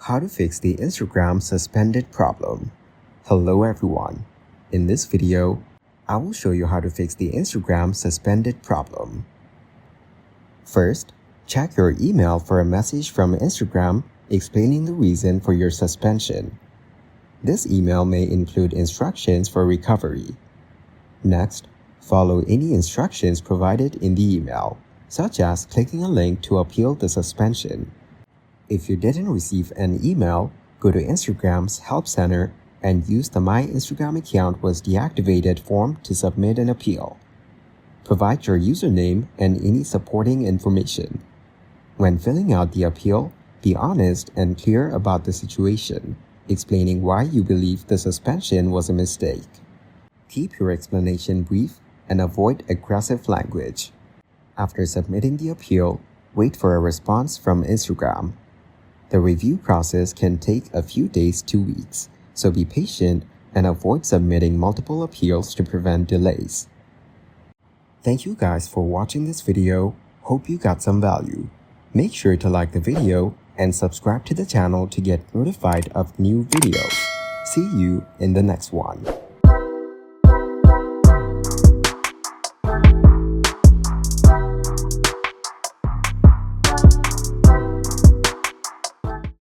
How to fix the Instagram suspended problem. Hello everyone. In this video, I will show you how to fix the Instagram suspended problem. First, check your email for a message from Instagram explaining the reason for your suspension. This email may include instructions for recovery. Next, follow any instructions provided in the email, such as clicking a link to appeal the suspension. If you didn't receive an email, go to Instagram's Help Center and use the My Instagram account was deactivated form to submit an appeal. Provide your username and any supporting information. When filling out the appeal, be honest and clear about the situation, explaining why you believe the suspension was a mistake. Keep your explanation brief and avoid aggressive language. After submitting the appeal, wait for a response from Instagram. The review process can take a few days to weeks, so be patient and avoid submitting multiple appeals to prevent delays. Thank you guys for watching this video. Hope you got some value. Make sure to like the video and subscribe to the channel to get notified of new videos. See you in the next one.